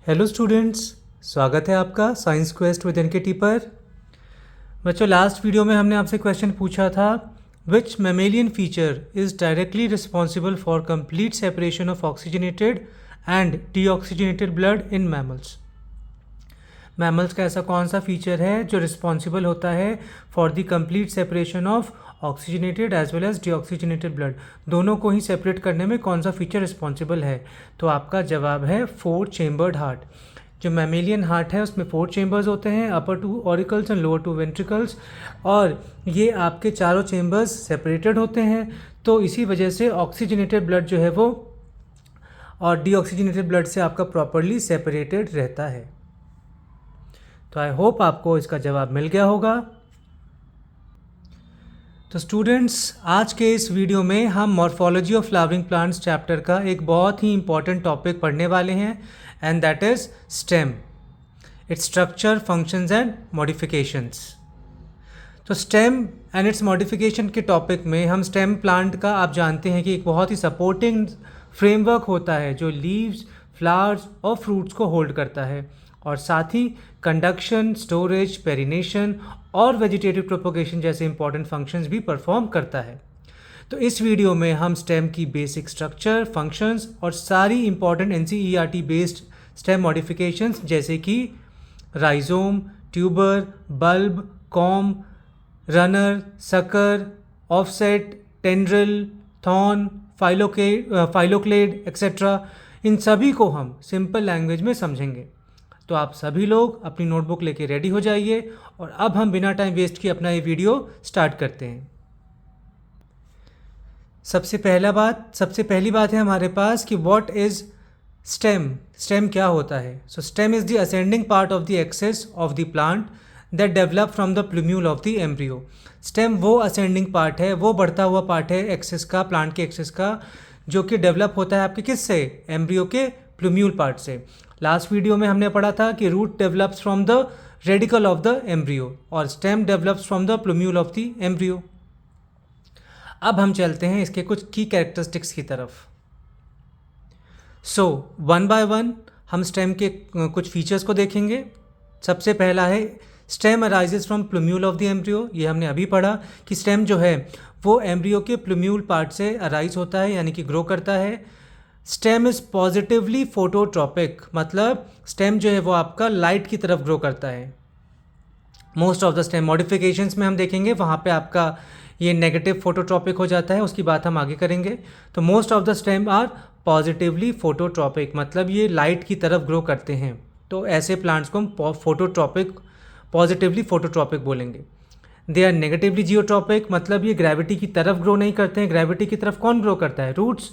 Hello students, स्वागत है आपका साइंस क्वेस्ट विद एनकेटी पर। बच्चों, लास्ट वीडियो में हमने आपसे क्वेश्चन पूछा था, which mammalian feature is directly responsible for complete separation of oxygenated and deoxygenated blood in mammals. Mammals का ऐसा कौन सा फीचर है जो रिस्पॉन्सिबल होता है for the complete separation of oxygenated as well as deoxygenated blood, दोनों को ही सेपरेट करने में कौन सा फीचर रिस्पॉन्सिबल है? तो आपका जवाब है 4 चेम्बर्ड हार्ट। जो मैमेलियन हार्ट है उसमें 4 चेम्बर्स होते हैं, अपर 2 ऑरिकल्स एंड लोअर 2 वेंट्रिकल्स, और ये आपके चारों चेम्बर्स सेपरेटेड होते हैं। तो इसी वजह से ऑक्सीजनेटेड ब्लड जो है वो और डीऑक्सीजनेटेड ब्लड से आपका प्रॉपरली सेपरेटेड रहता है। तो आई होप आपको इसका जवाब मिल गया होगा। तो स्टूडेंट्स, आज के इस वीडियो में हम morphology of flowering plants chapter का एक बहुत ही इंपॉर्टेंट टॉपिक पढ़ने वाले हैं, and that is stem, its structure, functions and modifications. तो स्टेम एंड इट्स मॉडिफिकेशन के टॉपिक में हम स्टेम प्लांट का, आप जानते हैं कि एक बहुत ही सपोर्टिंग फ्रेमवर्क होता है जो लीव्स, फ्लावर्स और फ्रूट्स को होल्ड करता है, और साथ ही कंडक्शन, स्टोरेज, पेरिनेशन और वेजिटेटिव प्रोपोगेशन जैसे इंपॉर्टेंट फंक्शंस भी परफॉर्म करता है। तो इस वीडियो में हम स्टेम की बेसिक स्ट्रक्चर, फंक्शंस और सारी important NCERT based stem modifications जैसे कि rhizome, tuber, bulb, corm, runner, sucker, offset, tendril, thorn, phylloclade etcetera, इन सभी को हम सिंपल लैंग्वेज में समझेंगे। तो आप सभी लोग अपनी नोटबुक लेके रेडी हो जाइए, और अब हम बिना टाइम वेस्ट किए अपना ये वीडियो स्टार्ट करते हैं। सबसे पहली बात है हमारे पास कि व्हाट इज स्टेम। स्टेम क्या होता है? So stem is the ascending part of the axis of the plant that develop from the plumule of the embryo. Stem वो असेंडिंग पार्ट है, वो बढ़ता हुआ पार्ट है एक्सेस का, प्लांट के एक्सेस का, जो कि डेवलप होता है आपके किससे? एम्ब्रियो के प्लूम्यूल पार्ट से। लास्ट वीडियो में हमने पढ़ा था कि root develops from the radicle of the embryo और stem develops from the plumule of the embryo. अब हम चलते हैं इसके कुछ की कैरेक्टरिस्टिक्स की तरफ। सो वन बाय वन हम स्टेम के कुछ फीचर्स को देखेंगे। सबसे पहला है stem arises from plumule of the embryo. ये हमने अभी पढ़ा कि स्टेम जो है वो एम्ब्रियो के प्लूम्यूल पार्ट से अराइज होता है, यानी कि ग्रो करता है। स्टेम इज़ पॉजिटिवली फोटोट्रॉपिक, मतलब स्टेम जो है वो आपका लाइट की तरफ ग्रो करता है। Most of the stem modifications में हम देखेंगे वहाँ पे आपका ये नेगेटिव फोटोट्रॉपिक हो जाता है, उसकी बात हम आगे करेंगे। तो most of the stem are positively phototropic, मतलब ये लाइट की तरफ ग्रो करते हैं। तो ऐसे प्लांट्स को हम पॉजिटिवली फोटोट्रॉपिक बोलेंगे। दे आर नेगेटिवली जियोट्रॉपिक, मतलब ये ग्रेविटी की तरफ ग्रो नहीं करते हैं। ग्रेविटी की तरफ कौन ग्रो करता है? रूट्स।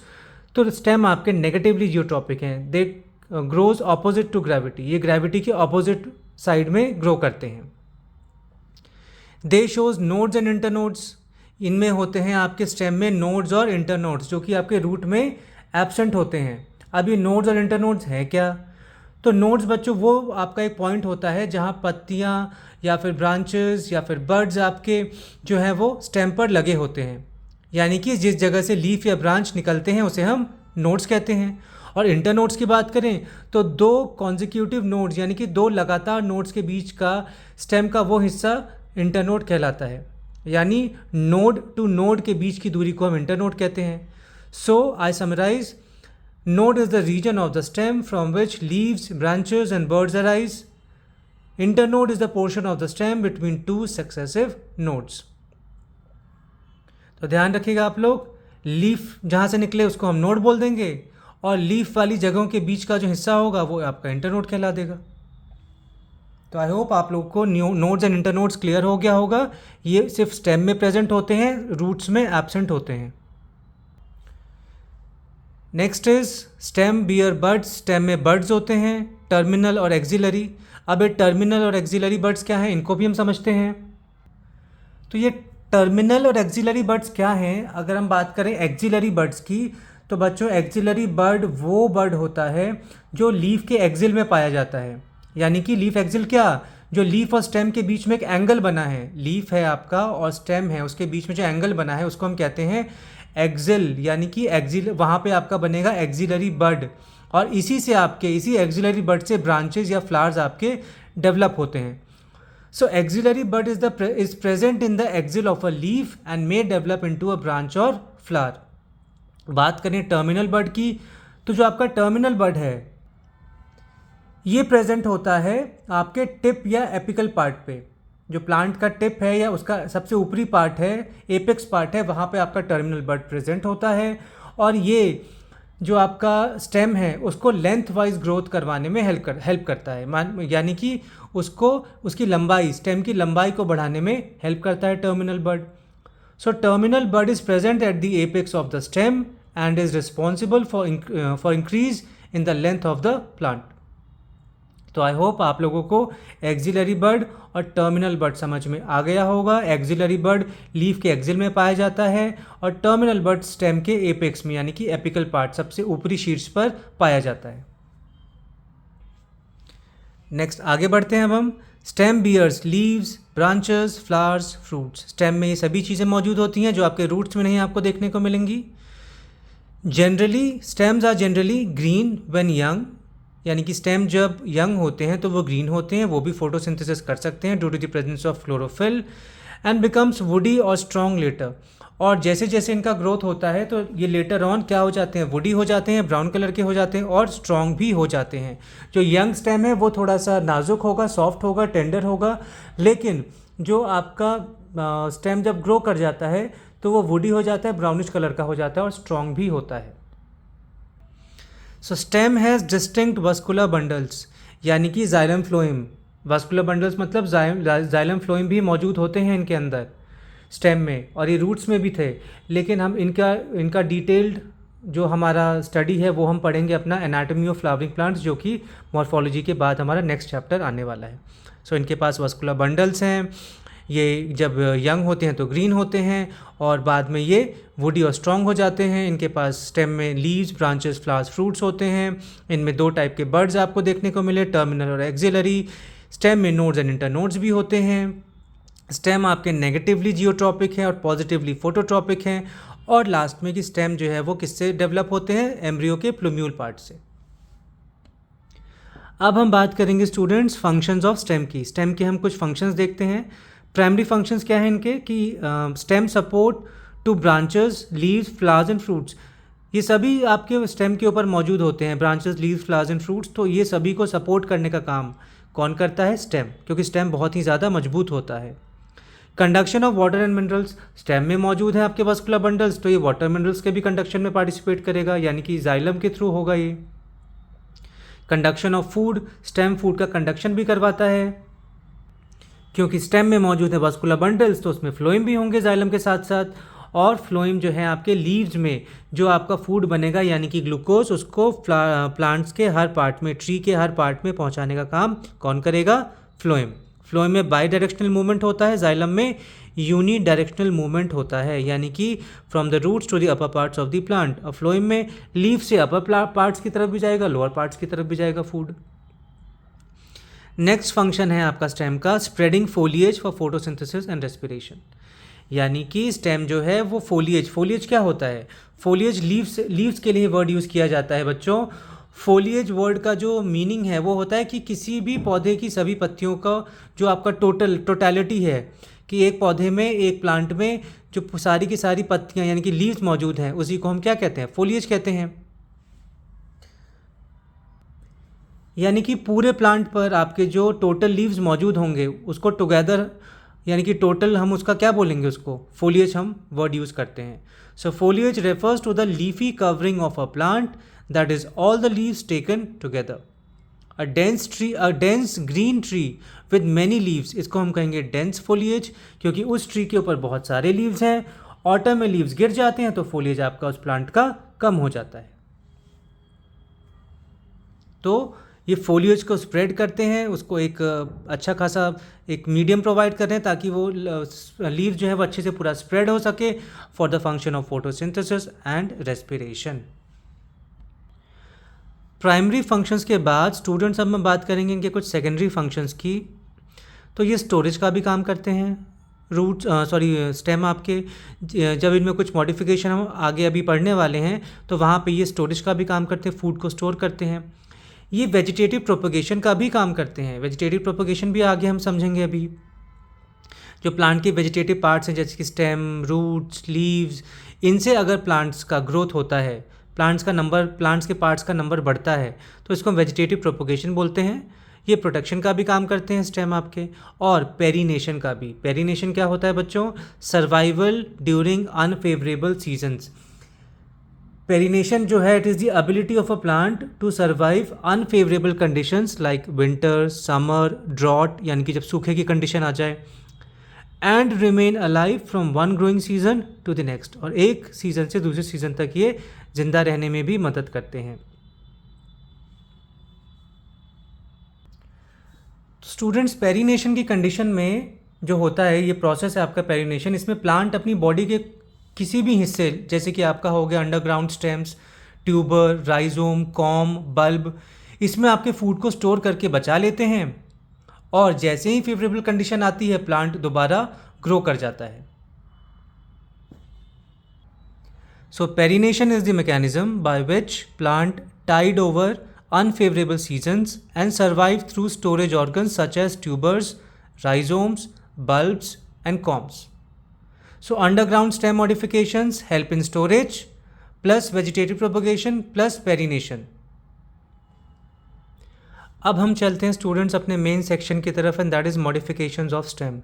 तो स्टेम आपके नेगेटिवली जियोट्रॉपिक हैं, दे ग्रोज ऑपोजिट टू ग्रेविटी, ये ग्रेविटी के ऑपोजिट साइड में ग्रो करते हैं। दे शोज नोड्स एंड इंटरनोड्स, इनमें होते हैं आपके स्टेम में नोड्स और इंटरनोड्स जो कि आपके रूट में एब्सेंट होते हैं। अब ये नोड्स और इंटरनोड्स हैं क्या? तो नोड्स बच्चों वो आपका एक पॉइंट होता है जहाँ पत्तियाँ या फिर ब्रांचेस या फिर बर्ड्स आपके जो हैं वो स्टेम पर लगे होते हैं, यानी कि जिस जगह से लीफ या ब्रांच निकलते हैं उसे हम नोड्स कहते हैं। और इंटरनोड्स की बात करें तो 2 कॉन्जिक्यूटिव नोड्स, यानी कि 2 लगातार नोड्स के बीच का स्टेम का वो हिस्सा इंटरनोड कहलाता है, यानी नोड टू नोड के बीच की दूरी को हम इंटरनोड कहते हैं। So I summarize, node is the region of the stem from which leaves, branches and buds arise. Internode is the portion of the stem between 2 successive nodes. तो ध्यान रखिएगा आप लोग, लीफ जहाँ से निकले उसको हम नोड बोल देंगे, और लीफ वाली जगहों के बीच का जो हिस्सा होगा वो आपका इंटरनोड कहला देगा। तो आई होप आप लोग को नोड्स एंड इंटरनोड्स क्लियर हो गया होगा। ये सिर्फ स्टेम में प्रेजेंट होते हैं, रूट्स में एब्सेंट होते हैं। Next is stem bear buds. Stem में बड्स होते हैं, टर्मिनल और एक्सिलरी। अब ये टर्मिनल और एक्सिलरी बड्स क्या हैं, इनको भी हम समझते हैं। तो ये टर्मिनल और एक्सिलरी बर्ड्स क्या हैं? अगर हम बात करें एक्सिलरी बर्ड्स की, तो बच्चों एक्सिलरी बर्ड वो बर्ड होता है जो लीफ के एक्सिल में पाया जाता है, यानी कि लीफ एक्सिल क्या? जो लीफ और स्टेम के बीच में एक एंगल बना है, लीफ है आपका और स्टेम है, उसके बीच में जो एंगल बना है उसको हम कहते हैं एक्सिल, यानी कि एक्सिल, वहाँ पे आपका बनेगा एक्सिलरी बर्ड। और इसी एक्सिलरी बड से ब्रांचेज या फ्लावर्स आपके डेवलप होते हैं. So axillary bud is present in the axil of a leaf and may develop into a branch or flower. बात करें टर्मिनल बड की, तो जो आपका टर्मिनल बड है ये प्रेजेंट होता है आपके टिप या एपिकल पार्ट पे. जो प्लांट का टिप है या उसका सबसे ऊपरी पार्ट है, एपेक्स पार्ट है, वहाँ पे आपका टर्मिनल बड प्रेजेंट होता है. और ये जो आपका स्टेम है उसको लेंथ वाइज ग्रोथ करवाने में हेल्प करता है, यानी कि उसको उसकी लंबाई, स्टेम की लंबाई को बढ़ाने में हेल्प करता है terminal bud. So terminal bud is present at the apex of the stem and is responsible for increase in the length of the plant. तो आई होप आप लोगों को एक्सिलरी बड और टर्मिनल बड समझ में आ गया होगा. एक्सिलरी बड लीफ के एक्सिल में पाया जाता है और टर्मिनल बड स्टेम के एपेक्स में, यानी कि एपिकल पार्ट, सबसे ऊपरी शीर्ष पर पाया जाता है. नेक्स्ट आगे बढ़ते हैं अब हम. Stem bears leaves, branches, flowers, fruits. Stem में ये सभी चीज़ें मौजूद होती हैं जो आपके रूट्स में नहीं आपको देखने को मिलेंगी. Generally stems are generally green when young, यानी कि स्टेम जब यंग होते हैं तो वो ग्रीन होते हैं, वो भी फोटोसिंथेसिस कर सकते हैं due to the presence of chlorophyll, and becomes woody और स्ट्रॉन्ग लेटर. और जैसे जैसे इनका ग्रोथ होता है तो ये लेटर ऑन क्या हो जाते हैं, वुडी हो जाते हैं, ब्राउन कलर के हो जाते हैं और स्ट्रॉन्ग भी हो जाते हैं. जो यंग स्टेम है वो थोड़ा सा नाजुक होगा, सॉफ्ट होगा, टेंडर होगा, लेकिन जो आपका स्टेम जब ग्रो कर जाता है तो वो वुडी हो जाता है, ब्राउनिश कलर का हो जाता है और स्ट्रॉन्ग भी होता है. So stem has distinct vascular bundles, यानी कि जाइलम फ्लोएम. वस्कुलर बंडल्स मतलब जाइलम फ्लोएम भी मौजूद होते हैं इनके अंदर स्टेम में, और ये रूट्स में भी थे. लेकिन हम इनका डिटेल्ड जो हमारा स्टडी है वो हम पढ़ेंगे अपना एनाटॉमी ऑफ फ्लावरिंग प्लांट्स, जो कि मॉर्फोलॉजी के बाद हमारा नेक्स्ट चैप्टर आने वाला है. सो इनके पास वस्कुलर बंडल्स हैं. ये जब यंग होते हैं तो ग्रीन होते हैं और बाद में ये वुडी और स्ट्रॉन्ग हो जाते हैं. इनके पास स्टेम में लीव्स, ब्रांचेस, फ्लावर्स, फ्रूट्स होते हैं. इनमें दो टाइप के बर्ड्स आपको देखने को मिले, टर्मिनल और एक्सिलरी. स्टेम में नोड्स एंड इंटरनोड्स भी होते हैं. स्टेम आपके नेगेटिवली जियोट्रॉपिक हैं और पॉजिटिवली फोटोट्रॉपिक हैं. और लास्ट में कि स्टेम जो है वो किससे डेवलप होते हैं, एम्ब्रियो के प्लूम्यूल पार्ट से. अब हम बात करेंगे स्टूडेंट्स फंक्शंस ऑफ स्टेम की. स्टेम के हम कुछ फंक्शंस देखते हैं. प्राइमरी फंक्शंस क्या है इनके, कि stem support two branches, leaves, flowers and fruits. ये सभी आपके स्टेम के ऊपर मौजूद होते हैं, branches, leaves, flowers and fruits. तो ये सभी को सपोर्ट करने का काम कौन करता है, स्टेम, क्योंकि स्टेम बहुत ही ज़्यादा मजबूत होता है. Conduction of water and minerals, stem में मौजूद है आपके वस्कुलर बंडल्स, तो ये वाटर मिनरल्स के भी कंडक्शन में पार्टिसिपेट करेगा, यानी कि जाइलम के थ्रू होगा ये. Conduction of food, stem food का कंडक्शन भी करवाता है, क्योंकि स्टेम में मौजूद है वस्कुलर बंडल्स तो उसमें फ्लोएम भी होंगे जाइलम के साथ साथ. और फ्लोएम जो है आपके लीव्स में जो आपका फूड बनेगा, यानी कि ग्लूकोज, उसको प्लांट्स के हर पार्ट में, ट्री के हर पार्ट में पहुंचाने का काम कौन करेगा, फ्लोएम. फ्लोएम में बाई डायरेक्शनल मूवमेंट होता है, जाइलम में यूनी डायरेक्शनल मूवमेंट होता है, यानी कि from the roots to the upper parts of the plant. और फ्लोएम में लीव से अपर पार्ट्स की तरफ भी जाएगा, लोअर पार्ट्स की तरफ भी जाएगा फूड. नेक्स्ट फंक्शन है आपका स्टेम का spreading foliage for photosynthesis and respiration, यानी कि स्टेम जो है वो फोलिएज क्या होता है, फोलिएज लीव्स के लिए वर्ड यूज़ किया जाता है बच्चों. फोलिएज वर्ड का जो मीनिंग है वो होता है कि किसी भी पौधे की सभी पत्तियों का जो आपका टोटलिटी है, कि एक पौधे में, एक प्लांट में जो सारी की सारी पत्तियां यानी कि लीव्स मौजूद हैं, उसी को हम क्या कहते हैं, फोलिएज कहते हैं. यानी कि पूरे प्लांट पर आपके जो टोटल लीव्स मौजूद होंगे उसको टुगेदर, यानी कि टोटल हम उसका क्या बोलेंगे, उसको फोलिएज हम वर्ड यूज़ करते हैं. So foliage refers to the leafy covering of a plant, that is all the leaves taken together. A dense green tree with many leaves, इसको हम कहेंगे dense foliage, क्योंकि उस ट्री के ऊपर बहुत सारे लीव्स हैं. ऑटम में लीव्स गिर जाते हैं तो फोलिएज आपका उस प्लांट का कम हो जाता है. तो ये फोलिएज को स्प्रेड करते हैं, उसको एक अच्छा खासा एक मीडियम प्रोवाइड कर रहे हैं ताकि वो लीव जो है वो अच्छे से पूरा स्प्रेड हो सके for the function of photosynthesis and respiration. Primary functions के बाद स्टूडेंट्स अब हम बात करेंगे इनके कुछ सेकेंडरी फंक्शंस की. तो ये स्टोरेज का भी काम करते हैं, रूट स्टेम आपके जब इनमें कुछ मॉडिफिकेशन हम आगे अभी पढ़ने वाले हैं तो वहाँ पे ये स्टोरेज का भी काम करते हैं, फूड को स्टोर करते हैं। ये वेजिटेटिव प्रोपगेशन का भी काम करते हैं। वेजिटेटिव प्रोपगेशन भी आगे हम समझेंगे अभी। जो प्लांट के वेजिटेटिव पार्ट्स हैं जैसे कि स्टेम, रूट्स, लीव्स, इनसे अगर प्लांट्स का ग्रोथ होता है, प्लांट्स के पार्ट्स का नंबर बढ़ता है तो इसको हम वेजिटेटिव प्रोपगेशन बोलते हैं। ये प्रोटेक्शन का भी काम करते हैं स्टेम आपके, और पेरिनेशन का भी। पेरिनेशन क्या होता है बच्चों? Survival during unfavourable seasons. Perennation जो है, it is the ability of a plant to survive unfavourable conditions like winter, summer, drought, यानी कि जब सूखे की कंडीशन आ जाए, and remain alive from one growing season to the next, और एक सीज़न से दूसरे सीज़न तक ये जिंदा रहने में भी मदद करते हैं। स्टूडेंट्स, पेरिनेशन की कंडीशन में जो होता है, ये प्रोसेस है आपका पेरिनेशन, इसमें प्लांट अपनी बॉडी के किसी भी हिस्से, जैसे कि आपका हो गया underground stems, tuber, rhizome, com, bulb, इसमें आपके फूड को स्टोर करके बचा लेते हैं, और जैसे ही फेवरेबल कंडीशन आती है प्लांट दोबारा ग्रो कर जाता है। So perennation is the mechanism by which plant tide over unfavorable seasons and survive through storage organs such as tubers, rhizomes, bulbs and corms. So underground stem modifications help in storage plus vegetative propagation plus perennation. अब हम चलते हैं students अपने main section की तरफ, and that is modifications of stem.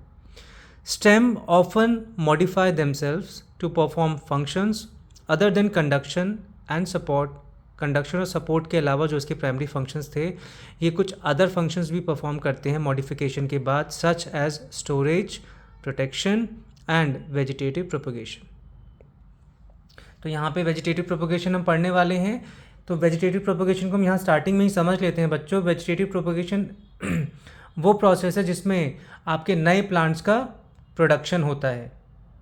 Stem often modify themselves to perform functions other than conduction and support. Conduction और support के अलावा जो इसके प्राइमरी फंक्शंस थे, ये कुछ अदर फंक्शंस भी परफॉर्म करते हैं मॉडिफिकेशन के बाद, such as storage, protection and vegetative propagation. तो यहाँ पे वेजिटेटिव प्रोपगेशन हम पढ़ने वाले हैं। तो वेजिटेटिव प्रोपगेशन को हम यहाँ स्टार्टिंग में ही समझ लेते हैं बच्चों। वेजिटेटिव प्रोपगेशन वो प्रोसेस है जिसमें आपके नए प्लांट्स का प्रोडक्शन होता है।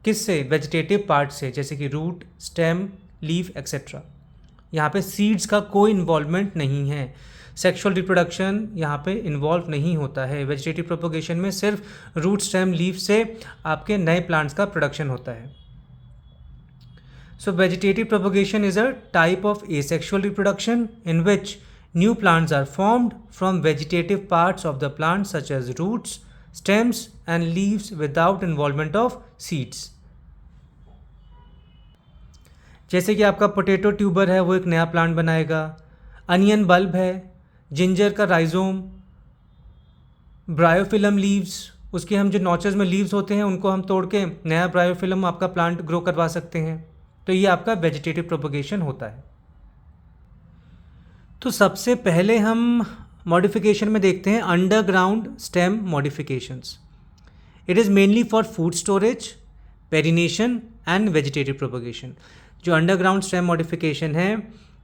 किससे? वेजिटेटिव पार्ट से, जैसे कि रूट, स्टेम, लीफ एक्सेट्रा। यहाँ पे सीड्स का कोई इन्वॉल्वमेंट नहीं है, सेक्सुअल रिप्रोडक्शन यहाँ पे इन्वॉल्व नहीं होता है। वेजिटेटिव प्रोपगेशन में सिर्फ रूट, स्टेम, लीफ से आपके नए प्लांट्स का प्रोडक्शन होता है। So vegetative propagation is a type of asexual reproduction in which new plants are formed from vegetative parts of the plant such as roots, stems and leaves without involvement of seeds. जैसे कि आपका potato tuber है, वो एक नया plant बनाएगा। Onion bulb है, ginger का राइजोम, ब्रायोफिलम लीव्स, उसके हम जो नॉचेस में लीव्स होते हैं उनको हम तोड़ के नया ब्रायोफिलम आपका प्लांट ग्रो करवा सकते हैं। तो ये आपका वेजिटेटिव प्रोपगेशन होता है। तो सबसे पहले हम मॉडिफिकेशन में देखते हैं underground stem modifications. It is mainly for food storage, perennation and vegetative propagation. जो अंडरग्राउंड स्टेम मॉडिफिकेशन है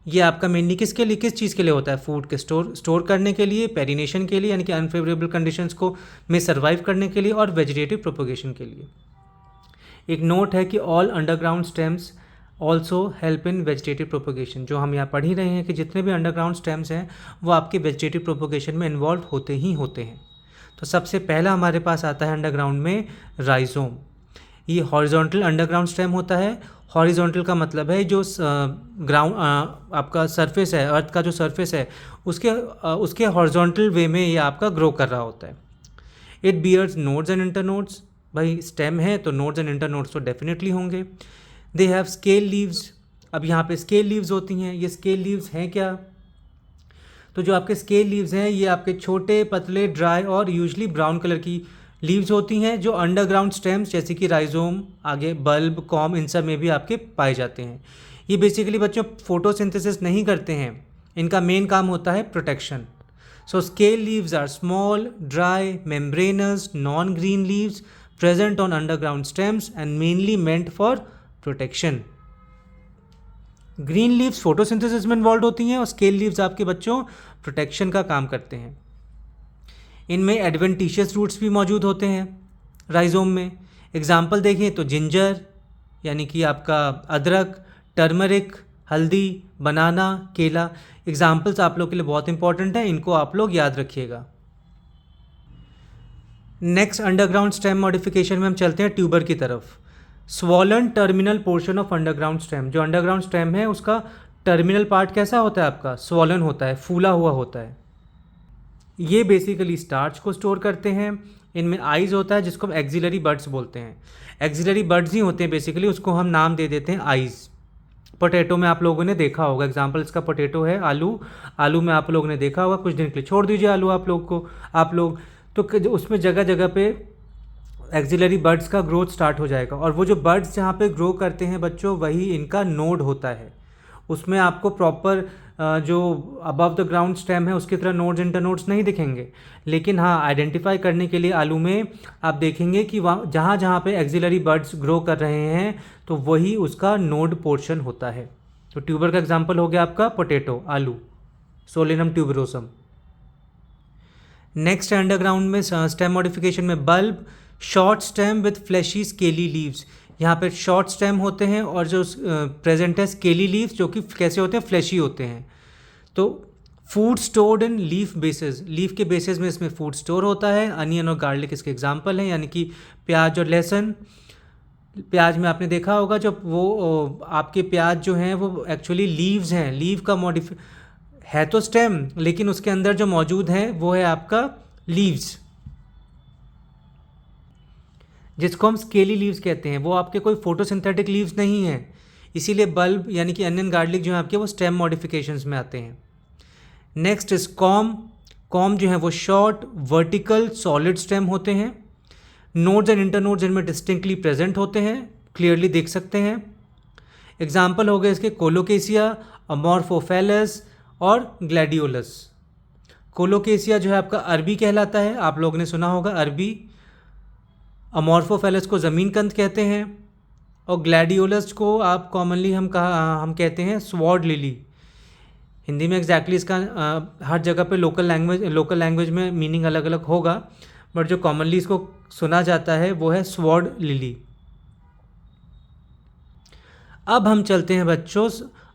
ये आपका मेनली किसके लिए, किस चीज़ के लिए होता है? फूड के स्टोर करने के लिए, पेरिनेशन के लिए यानी कि अनफेवरेबल कंडीशंस को में सर्वाइव करने के लिए, और वेजिटेटिव प्रोपगेशन के लिए। एक नोट है कि all underground stems also help in vegetative propagation. जो हम यहाँ पढ़ ही रहे हैं कि जितने भी अंडरग्राउंड स्टेम्स हैं वो आपके वेजिटेटिव प्रोपगेशन में इन्वॉल्व होते ही होते हैं। तो सबसे पहला हमारे पास आता है अंडरग्राउंड में राइजोम। ये हॉरिजॉन्टल अंडरग्राउंड स्टेम होता है। हॉरिजॉन्टल का मतलब है जो ग्राउंड आपका सरफेस है, अर्थ का जो सरफेस है उसके हॉरिजॉन्टल वे में ये आपका ग्रो कर रहा होता है। It bears nodes and internodes. भाई स्टेम है तो नोड्स एंड इंटरनोड्स तो डेफिनेटली होंगे। They have scale leaves. अब यहाँ पे स्केल लीव्स होती हैं। ये स्केल लीव्स हैं क्या? तो जो आपके स्केल लीव्स हैं ये आपके छोटे, पतले, ड्राई और यूजली ब्राउन कलर की लीव्स होती हैं, जो अंडरग्राउंड स्टेम्स जैसे कि राइजोम, आगे बल्ब, कॉम, इन सब में भी आपके पाए जाते हैं। ये बेसिकली बच्चों फोटोसिंथेसिस नहीं करते हैं, इनका मेन काम होता है protection. So scale leaves are small, dry, membranous, non green leaves present on underground stems and mainly meant for protection. Green leaves photosynthesis में इन्वॉल्व होती हैं और स्केल लीव्स आपके बच्चों प्रोटेक्शन का काम करते हैं। इनमें एडवेंटिशियस रूट्स भी मौजूद होते हैं राइजोम में। एग्जाम्पल देखें तो जिंजर यानी कि आपका अदरक, टर्मरिक, हल्दी, बनाना, केला, एग्जाम्पल्स आप लोग के लिए बहुत इंपॉर्टेंट हैं, इनको आप लोग याद रखिएगा। नेक्स्ट अंडरग्राउंड स्टेम मॉडिफिकेशन में हम चलते हैं ट्यूबर की तरफ। Swollen terminal portion of underground stem, जो अंडरग्राउंड स्टेम है उसका टर्मिनल पार्ट कैसा होता है आपका, स्वॉलन होता है, फूला हुआ होता है। ये बेसिकली स्टार्च को स्टोर करते हैं। इनमें आइज़ होता है जिसको हम एक्सिलरी बड्स बोलते हैं। एक्सिलरी बड्स ही होते हैं बेसिकली, उसको हम नाम दे देते हैं आइज़। पोटैटो में आप लोगों ने देखा होगा, एग्जांपल इसका पोटैटो है आलू। आलू में आप लोगों ने देखा होगा, कुछ दिन के लिए छोड़ दीजिए आलू आप लोग तो उसमें जगह जगह पे एक्सिलरी बड्स का ग्रोथ स्टार्ट हो जाएगा। और वो जो बड्स जहाँ पे ग्रो करते हैं बच्चों, वही इनका नोड होता है। उसमें आपको प्रॉपर जो अबव द ग्राउंड स्टेम है उसकी तरह नोड्स इंटरनोड्स नहीं दिखेंगे, लेकिन हाँ आइडेंटिफाई करने के लिए आलू में आप देखेंगे कि वहाँ जहाँ जहाँ पे एक्सिलरी बड्स ग्रो कर रहे हैं तो वही उसका नोड पोर्शन होता है। तो ट्यूबर का एग्जांपल हो गया आपका पोटैटो, आलू, सोलेनम ट्यूबरोसम। नेक्स्ट अंडरग्राउंड में स्टेम मॉडिफिकेशन में bulb, short stem with fleshy scaly leaves. यहाँ पे शॉर्ट स्टेम होते हैं और जो प्रेजेंट है स्केली लीव्स, जो कि कैसे होते हैं, फ्लैशी होते हैं। तो food stored in leaf basis, leaf के बेसिस में इसमें फूड स्टोर होता है। अनियन और गार्लिक इसके एग्जांपल हैं, यानी कि प्याज और लहसुन। प्याज में आपने देखा होगा जो वो आपके प्याज जो हैं वो एक्चुअली लीव्स हैं। लीव का है तो स्टेम, लेकिन उसके अंदर जो मौजूद है वो है आपका लीव्स, जिसको हम स्केली लीव्स कहते हैं। वो आपके कोई फोटोसिंथेटिक लीव्स नहीं हैं, इसीलिए बल्ब यानी कि अनियन गार्लिक जो है आपके वो स्टेम मॉडिफिकेशंस में आते हैं। Next is com. कॉम जो है वो शॉर्ट वर्टिकल सॉलिड स्टेम होते हैं। नोड्स एंड इंटरनोड्स इनमें डिस्टिंक्टली प्रेजेंट होते हैं, क्लियरली देख सकते हैं। एग्जाम्पल हो गए इसके कोलोकेसिया, अमॉर्फोफेलस और ग्लैडियोलस। कोलोकेसिया जो है आपका अरबी कहलाता है, आप लोगों ने सुना होगा अरबी। अमॉर्फोफेलस को ज़मीन कंद कहते हैं और ग्लैडियोलस को आप कॉमनली हम कहते हैं स्वॉर्ड लिली। हिंदी में एग्जैक्टली इसका हर जगह पे लोकल लैंग्वेज में मीनिंग अलग अलग होगा, बट जो कॉमनली इसको सुना जाता है वो है स्वॉर्ड लिली। अब हम चलते हैं बच्चों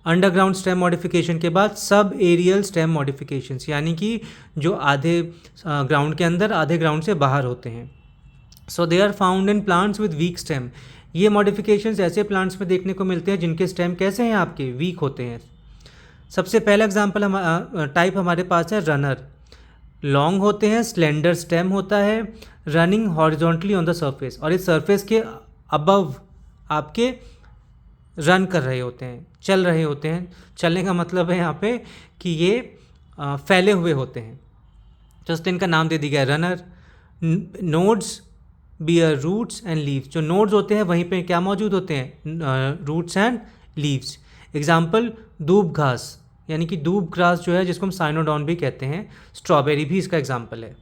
अंडरग्राउंड स्टेम मॉडिफिकेशन के बाद सब एरियल स्टेम मॉडिफिकेशंस, यानी कि जो आधे ग्राउंड के अंदर आधे ग्राउंड से बाहर होते हैं। So they are found in plants with weak stem. ये मॉडिफिकेशंस ऐसे प्लांट्स में देखने को मिलते हैं जिनके स्टेम कैसे हैं, आपके वीक होते हैं। सबसे पहला एग्जांपल टाइप हमारे पास है रनर। लॉन्ग होते हैं, स्लेंडर स्टेम होता है, running horizontally on the surface, और इस सरफेस के अबव आपके रन कर रहे होते हैं, चल रहे होते हैं। चलने का मतलब है यहाँ पे कि ये फैले हुए होते हैं, जस्ट इनका नाम दे दिया गया runner. Nodes bear roots and leaves. जो नोड्स होते हैं वहीं पे क्या मौजूद होते हैं, रूट्स एंड लीव्स। एग्जाम्पल दूब घास, यानी कि दूब ग्रास जो है जिसको हम साइनोडॉन भी कहते हैं। स्ट्रॉबेरी भी इसका एग्जाम्पल है।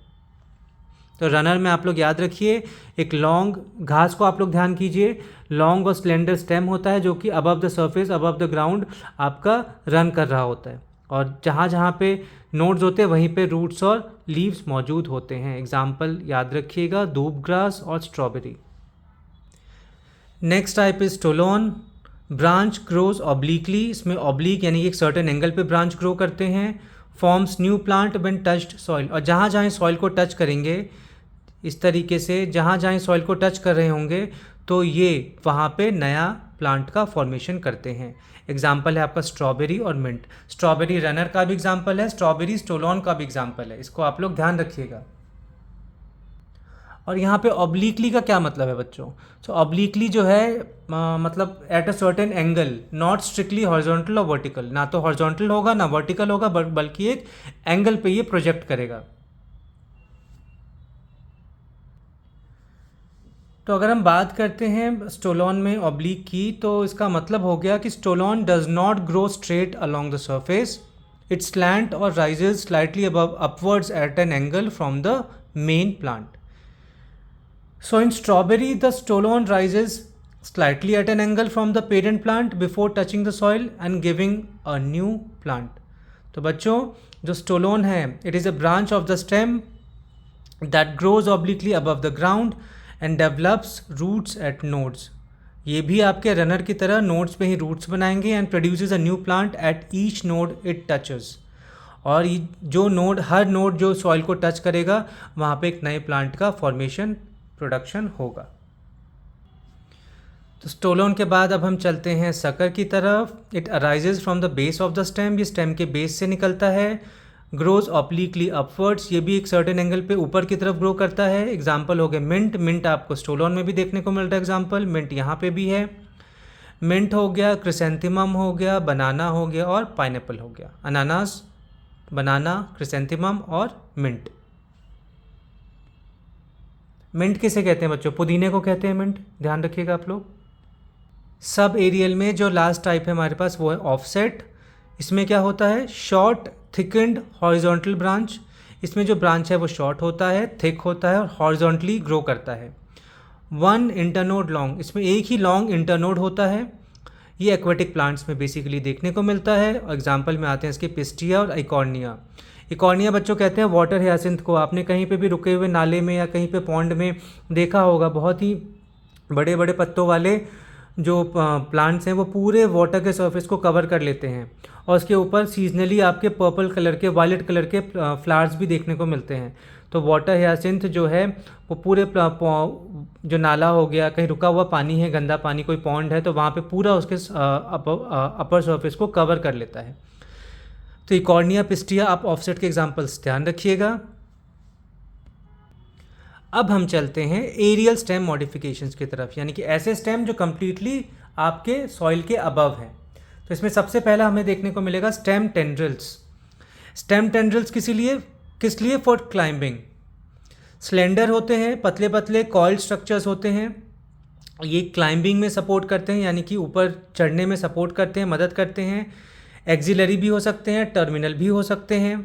तो रनर में आप लोग याद रखिए, एक लॉन्ग घास को आप लोग ध्यान कीजिए, लॉन्ग और स्लेंडर स्टेम होता है जो कि above the surface, above the ground आपका रन कर रहा होता है, और जहाँ जहाँ पे नोड्स होते हैं वहीं पे रूट्स और लीव्स मौजूद होते हैं। एग्जाम्पल याद रखिएगा, दूब ग्रास और strawberry. Next type is stolon. Branch grows obliquely, इसमें ऑब्लिक यानी कि एक सर्टेन एंगल पे ब्रांच ग्रो करते हैं। Forms new plant when touched soil, और जहाँ जहाँ सॉइल को टच करेंगे, इस तरीके से जहाँ जहाँ सॉइल को टच कर रहे होंगे तो ये वहाँ पे नया प्लांट का फॉर्मेशन करते हैं। एग्जाम्पल है आपका स्ट्रॉबेरी और मिंट। स्ट्रॉबेरी रनर का भी एग्जाम्पल है, स्ट्रॉबेरी स्टोलोन का भी एग्जाम्पल है, इसको आप लोग ध्यान रखिएगा। और यहाँ पे ऑब्लिकली का क्या मतलब है बच्चों? तो ऑब्लिकली जो है मतलब at a certain angle, not strictly horizontal और वर्टिकल, ना तो हॉरिजॉन्टल होगा ना वर्टिकल होगा, बल्कि एक एंगल पे ये प्रोजेक्ट करेगा। तो अगर हम बात करते हैं स्टोलोन में ऑब्लिक की, तो इसका मतलब हो गया कि stolon does not grow straight along the surface, it slant और rises slightly above upwards at an angle from the main plant. So in strawberry, the stolon rises slightly at an angle from the parent plant before touching the soil and giving a new plant. तो बच्चों जो stolon है, it is a branch of the stem that grows obliquely above the ground and develops roots at nodes. ये भी आपके runner की तरह nodes पे ही रूट्स बनाएंगे and produces a new plant at each node it touches. और जो node, हर node जो सॉइल को टच करेगा वहाँ पे एक नए प्लांट का फॉर्मेशन, प्रोडक्शन होगा। तो स्टोलोन के बाद अब हम चलते हैं सकर की तरफ। It arises from the base of the stem, ये स्टेम के बेस से निकलता है। ग्रोज ऑब्लिकली अपवर्ड्स, ये भी एक सर्टेन एंगल पे ऊपर की तरफ ग्रो करता है। एग्जाम्पल हो गए मिंट, मिंट आपको स्टोलोन में भी देखने को मिल रहा है एग्जाम्पल, मिंट यहाँ पे भी है। मिंट हो गया, क्रिसेंथेमम हो गया, बनाना हो गया और पाइनएप्पल हो गया। अनानास, बनाना, क्रिसेंथेमम और मिंट। मिंट किसे कहते हैं बच्चों? पुदीने को कहते हैं मिंट, ध्यान रखिएगा आप लोग। सब एरियल में जो लास्ट टाइप है हमारे पास वो है ऑफसेट। इसमें क्या होता है? Short thickened horizontal branch. इसमें जो ब्रांच है वो शॉर्ट होता है, थिक होता है और हॉरिजॉन्टली ग्रो करता है। वन इंटरनोड लॉन्ग, इसमें एक ही लॉन्ग इंटरनोड होता है। ये एक्वेटिक प्लांट्स में बेसिकली देखने को मिलता है। एग्जाम्पल में आते हैं इसके पिस्टिया और इकॉर्निया। इकॉर्निया बच्चों कहते हैं वाटर हियासिंथ को। आपने कहीं पे भी रुके हुए नाले में या कहीं पे पॉन्ड में देखा होगा, बहुत ही बड़े बड़े पत्तों वाले जो प्लांट्स हैं वो पूरे वाटर के सरफेस को कवर कर लेते हैं और उसके ऊपर सीजनली आपके पर्पल कलर के, वायलेट कलर के फ्लावर्स भी देखने को मिलते हैं। तो वाटर हियासिंथ जो है वो पूरे जो नाला हो गया, कहीं रुका हुआ पानी है, गंदा पानी, कोई पॉन्ड है, तो वहाँ पे पूरा उसके अपर सरफेस को कवर कर लेता है। तो इकॉर्निया, पिस्टिया आप ऑफसेट के एग्जाम्पल्स ध्यान रखिएगा। अब हम चलते हैं एरियल स्टेम मॉडिफिकेशंस की तरफ, यानी कि ऐसे स्टेम जो कम्प्लीटली आपके सॉइल के अबव हैं। तो इसमें सबसे पहला हमें देखने को मिलेगा स्टेम टेंड्रिल्स। स्टेम टेंड्रिल्स किस लिए? For climbing. स्लेंडर होते हैं, पतले पतले कॉइल्ड स्ट्रक्चर्स होते हैं। ये क्लाइंबिंग में सपोर्ट करते हैं, यानी कि ऊपर चढ़ने में सपोर्ट करते हैं, मदद करते हैं। एक्सिलरी भी हो सकते हैं, टर्मिनल भी हो सकते हैं।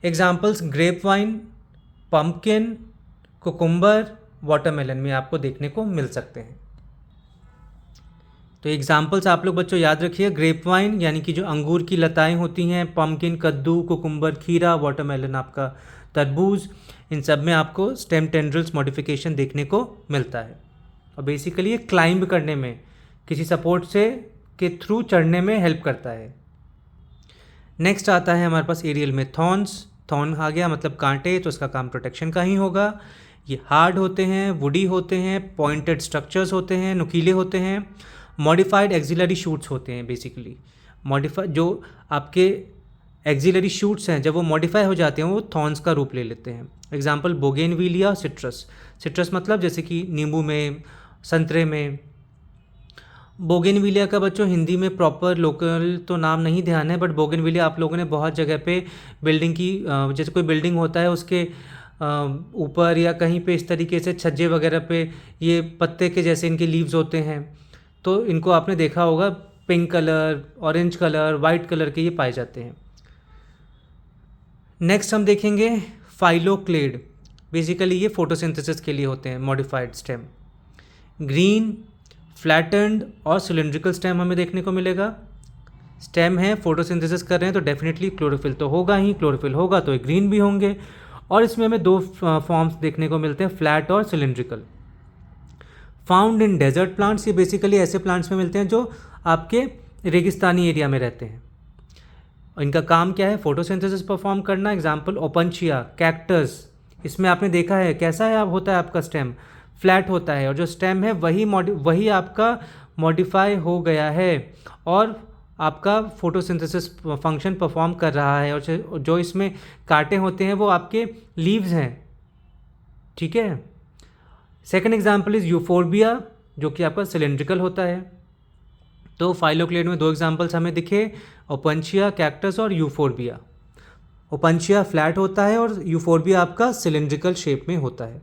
Examples grape vine, pumpkin, cucumber, watermelon में आपको देखने को मिल सकते हैं। तो एग्जाम्पल्स आप लोग बच्चों याद रखिए, ग्रेप वाइन यानी कि जो अंगूर की लताएं होती हैं, पम्पकिन कद्दू, कुकुम्बर खीरा, वाटरमेलन आपका तरबूज, इन सब में आपको स्टेम टेंड्रिल्स मॉडिफिकेशन देखने को मिलता है। और बेसिकली ये क्लाइंब करने में, किसी सपोर्ट से के थ्रू चढ़ने में हेल्प करता है। नेक्स्ट आता है हमारे पास एरियल में थॉर्न्स। थॉर्न आ गया मतलब कांटे, तो इसका काम प्रोटेक्शन का ही होगा। ये हार्ड होते हैं, वुडी होते हैं, पॉइंटेड स्ट्रक्चर्स होते हैं, नुकीले होते हैं। मॉडिफाइड एक्सिलरी शूट्स होते हैं बेसिकली। जो आपके एक्सिलरी शूट्स हैं जब वो मॉडिफाई हो जाते हैं वो थॉर्न्स का रूप ले लेते हैं। Example bougainvillea, citrus. सिट्रस मतलब जैसे कि नींबू में, संतरे में। बोगेनविलिया का बच्चों हिंदी में प्रॉपर लोकल तो नाम नहीं ध्यान है, बट बोगेनविलिया आप लोगों ने बहुत जगह पे बिल्डिंग की, जैसे कोई बिल्डिंग होता है उसके ऊपर या कहीं पे इस तरीके से छज्जे वगैरह पे ये पत्ते के जैसे इनके लीव्स होते हैं, तो इनको आपने देखा होगा, pink colour, orange colour, white colour के ये पाए जाते हैं। नेक्स्ट हम देखेंगे फाइलोक्लेड। बेसिकली ये फोटोसिंथेसिस के लिए होते हैं मॉडिफाइड स्टेम। ग्रीन, फ्लैटेंड और सिलिंड्रिकल स्टेम हमें देखने को मिलेगा। स्टेम है, फोटोसिंथेसिस कर रहे हैं तो डेफिनेटली क्लोरोफिल तो होगा ही, क्लोरोफिल होगा तो ग्रीन भी होंगे। और इसमें हमें दो फॉर्म्स देखने को मिलते हैं, फ्लैट और cylindrical. Found in desert plants, ये बेसिकली ऐसे प्लांट्स में मिलते हैं जो आपके रेगिस्तानी एरिया में रहते हैं। इनका काम क्या है? फोटोसिंथेसिस परफॉर्म करना। Example opuntia, cactus. इसमें आपने देखा है कैसा है होता है आपका स्टेम, फ्लैट होता है, और जो स्टेम है वही आपका मॉडिफाई हो गया है और आपका फोटोसिंथेसिस फंक्शन परफॉर्म कर रहा है। और जो इसमें कांटे होते हैं वो आपके लीव्स हैं, ठीक है। सेकेंड एग्जाम्पल इज यूफोर्बिया, जो कि आपका सिलेंड्रिकल होता है। तो फाइलोक्लेड में दो एग्जाम्पल्स हमें दिखे, ओपनचिया, कैक्टस और यूफोर्बिया। ओपनचिया फ्लैट होता है और यूफोर्बिया आपका सिलेंड्रिकल शेप में होता है।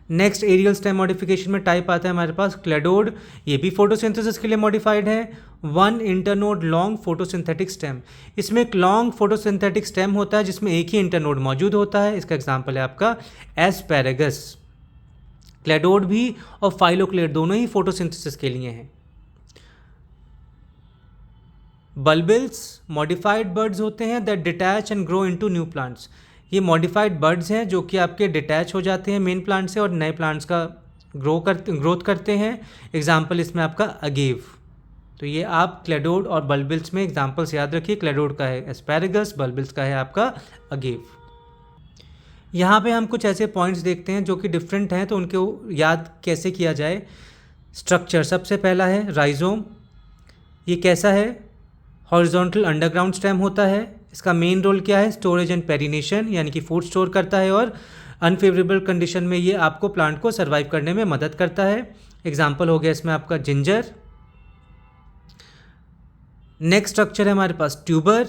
नेक्स्ट एरियल स्टेम मॉडिफिकेशन में टाइप आता है हमारे पास क्लेडोड। ये भी फोटोसिंथेसिस के लिए मॉडिफाइड है। One internode long photosynthetic stem. इसमें एक लॉन्ग फोटोसिंथेटिक स्टेम होता है जिसमें एक ही इंटरनोड मौजूद होता है। इसका एग्जाम्पल है आपका एस्पैरेगस। क्लेडोड भी और फाइलोक्लेड दोनों ही फोटोसिंथेसिस के लिए हैं। बल्बिल्स मॉडिफाइड बर्ड्स होते हैं that detach and grow into new plants. ये मॉडिफाइड बर्ड्स हैं जो कि आपके डिटैच हो जाते हैं मेन प्लांट से और नए प्लांट्स का ग्रोथ करते हैं। एग्जाम्पल इसमें आपका अगेव। तो ये आप क्लेडोड और बल्बिल्स में एग्जाम्पल्स याद रखिए। क्लेडोड का है एस्पैरेगस, बल्बिल्स का है आपका अगेव। यहाँ पे हम कुछ ऐसे पॉइंट्स देखते हैं जो कि डिफरेंट हैं, तो उनको याद कैसे किया जाए। स्ट्रक्चर, सबसे पहला है राइजोम। ये कैसा है? हॉरिजॉन्टल अंडरग्राउंड स्टेम होता है। इसका मेन रोल क्या है? स्टोरेज एंड पेरिनेशन, यानी कि फूड स्टोर करता है और अनफेवरेबल कंडीशन में ये आपको प्लांट को सर्वाइव करने में मदद करता है। एग्जाम्पल हो गया इसमें आपका जिंजर। नेक्स्ट स्ट्रक्चर है हमारे पास tuber.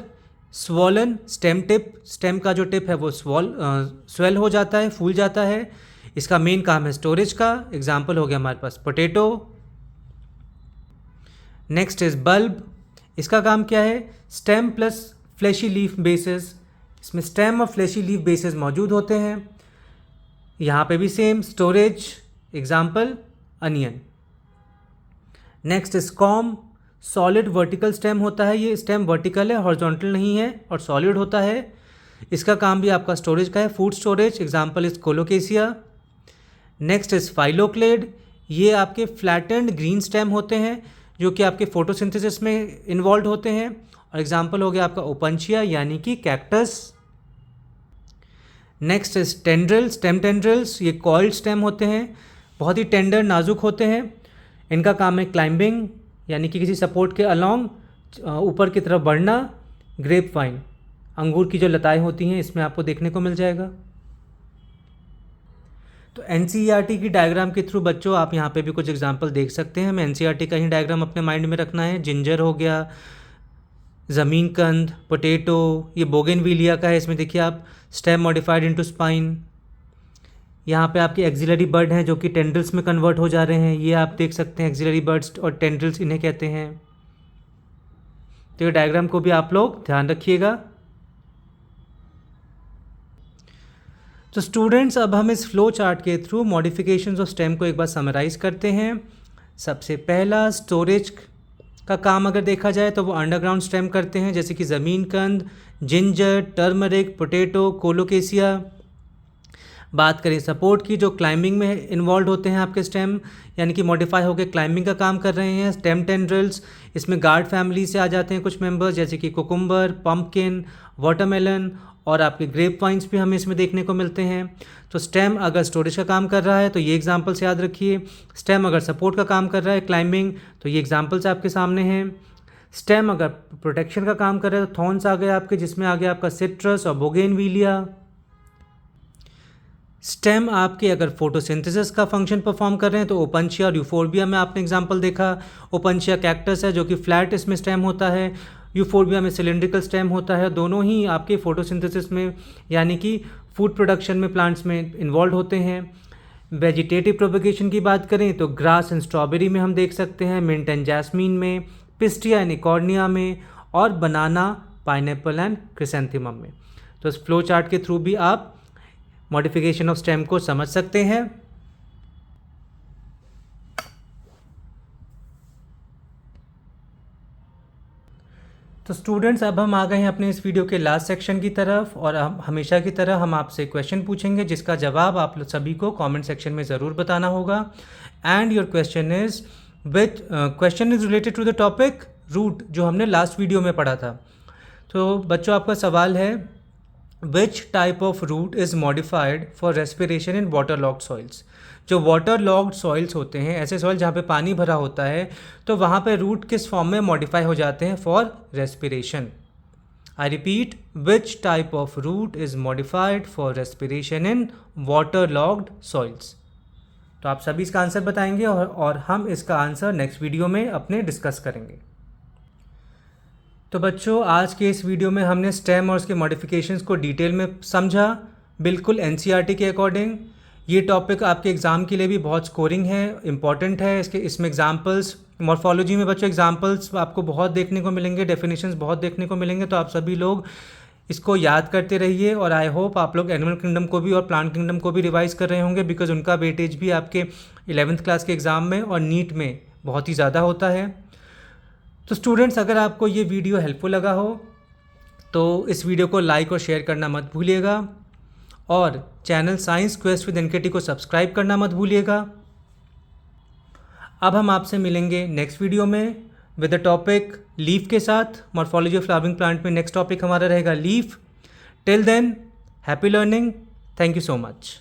Swollen stem tip, stem का जो टिप है वो स्वेल हो जाता है, फूल जाता है। इसका मेन काम है स्टोरेज का। एग्जाम्पल हो गया हमारे पास पोटैटो। Next is bulb. इसका काम क्या है? Stem plus fleshy leaf bases. इसमें स्टेम और फ्लैशी लीफ बेसिस मौजूद होते हैं। यहाँ पे भी same storage. Example onion. Next is corm. Solid vertical stem होता है। ये स्टेम वर्टिकल है, हॉरिजॉन्टल नहीं है और सॉलिड होता है। इसका काम भी आपका स्टोरेज का है, food storage. Example is colocasia. Next is phylloclade. ये आपके फ्लैटेंड ग्रीन स्टेम होते हैं जो कि आपके फोटोसिंथेसिस में इन्वॉल्व होते हैं। और एग्जाम्पल हो गया आपका ओपनशिया यानी कि cactus. Next is tendril, stem tendrils. ये कॉइल्ड स्टेम होते हैं, बहुत ही टेंडर नाजुक होते हैं। इनका काम है क्लाइंबिंग, यानी कि किसी सपोर्ट के अलॉन्ग ऊपर की तरफ बढ़ना। ग्रेप वाइन, अंगूर की जो लताएं होती हैं, इसमें आपको देखने को मिल जाएगा। तो एनसीईआरटी की डायग्राम के थ्रू बच्चों आप यहाँ पे भी कुछ एग्जांपल देख सकते हैं। हमें एनसीईआरटी का ही डायग्राम अपने माइंड में रखना है। जिंजर हो गया, ज़मीन कंद, पोटैटो। ये बोगेनविलिया का है, इसमें देखिए आप स्टेम मॉडिफाइड इनटू स्पाइन। यहाँ पे आपके एक्सिलरी बर्ड हैं जो कि टेंड्रिल्स में कन्वर्ट हो जा रहे हैं। ये आप देख सकते हैं, एक्सिलरी बर्ड्स और टेंड्रिल्स इन्हें कहते हैं। तो ये डायग्राम को भी आप लोग ध्यान रखिएगा। तो स्टूडेंट्स, अब हम इस फ्लो चार्ट के थ्रू मॉडिफिकेशंस ऑफ स्टेम को एक बार समराइज करते हैं। सबसे पहला स्टोरेज का काम अगर देखा जाए तो वो अंडरग्राउंड स्टेम करते हैं, जैसे कि ज़मीन कंद, जिंजर, टर्मरिक, पोटैटो, कोलोकेसिया। बात करें सपोर्ट की, जो क्लाइंबिंग में इन्वॉल्व होते हैं आपके स्टेम, यानी कि मॉडिफाई होकर क्लाइंबिंग का काम कर रहे हैं। स्टेम टेंड्रिल्स, इसमें गार्ड फैमिली से आ जाते हैं कुछ मेंबर्स, जैसे कि कुकुम्बर, पम्पकिन, वाटरमेलन और आपके ग्रेप वाइन्स भी हमें इसमें देखने को मिलते हैं। तो स्टेम अगर स्टोरेज का काम कर रहा है तो ये एग्जाम्पल्स याद रखिए। स्टेम अगर सपोर्ट का काम कर रहा है, क्लाइंबिंग, तो ये एग्जाम्पल्स आपके सामने हैं। स्टेम अगर प्रोटेक्शन का काम कर रहा है तो थॉर्न्स आ गए आपके, जिसमें आ गया आपका सिट्रस और बोगेनविलिया। स्टेम आपके अगर फोटोसिंथेसिस का फंक्शन परफॉर्म कर रहे हैं तो ओपनशिया और यूफोर्बिया में आपने एग्जांपल देखा। ओपनशिया कैक्टस है जो कि फ्लैट इसमें स्टेम होता है, यूफोर्बिया में सिलिंड्रिकल स्टेम होता है। दोनों ही आपके फोटोसिंथेसिस में यानी कि फूड प्रोडक्शन में प्लांट्स में इन्वॉल्व होते हैं। वेजिटेटिव प्रोपगेशन की बात करें तो ग्रास एंड स्ट्रॉबेरी में हम देख सकते हैं, मिंट एंड जैस्मीन में, पिस्टिया एंड इकॉर्निया में, और बनाना, पाइनएप्पल एंड क्रिसेंथेमम में। तो इस फ्लो चार्ट के थ्रू भी आप मॉडिफिकेशन ऑफ स्टेम को समझ सकते हैं। तो स्टूडेंट्स, अब हम आ गए हैं अपने इस वीडियो के लास्ट सेक्शन की तरफ, और हम हमेशा की तरह हम आपसे क्वेश्चन पूछेंगे जिसका जवाब आप सभी को कमेंट सेक्शन में ज़रूर बताना होगा। And your question is question is related to the topic root, जो हमने लास्ट वीडियो में पढ़ा था। तो बच्चों, आपका सवाल है, which type of root is modified for respiration in water logged soils. जो वाटर लॉक्ड सॉइल्स होते हैं, ऐसे सॉइल जहाँ पे पानी भरा होता है, तो वहाँ पे रूट किस फॉर्म में मॉडिफाई हो जाते हैं for respiration. I repeat, which type of root is modified for respiration in water logged soils. तो आप सभी इसका आंसर बताएंगे और हम इसका आंसर नेक्स्ट वीडियो में अपने डिस्कस करेंगे। तो बच्चों, आज के इस वीडियो में हमने स्टेम और उसके मॉडिफिकेशंस को डिटेल में समझा, बिल्कुल एनसीईआरटी के अकॉर्डिंग। ये टॉपिक आपके एग्ज़ाम के लिए भी बहुत स्कोरिंग है, इंपॉर्टेंट है। इसमें एग्जांपल्स, मॉर्फोलॉजी में बच्चों एग्जांपल्स आपको बहुत देखने को मिलेंगे, डेफिनेशंस बहुत देखने को मिलेंगे। तो आप सभी लोग इसको याद करते रहिए, और आई होप आप लोग एनिमल किंगडम को भी और प्लांट किंगडम को भी रिवाइज़ कर रहे होंगे, बिकॉज उनका वेटेज भी आपके 11th क्लास के एग्ज़ाम में और नीट में बहुत ही ज़्यादा होता है। तो स्टूडेंट्स, अगर आपको ये वीडियो हेल्पफुल लगा हो तो इस वीडियो को लाइक और शेयर करना मत भूलिएगा, और channel science quest with NKT को सब्सक्राइब करना मत भूलिएगा। अब हम आपसे मिलेंगे नेक्स्ट वीडियो में विद द टॉपिक लीफ के साथ। मॉर्फोलॉजी ऑफ फ्लावरिंग प्लांट में नेक्स्ट टॉपिक हमारा रहेगा leaf. Till than happy learning, thank you so much.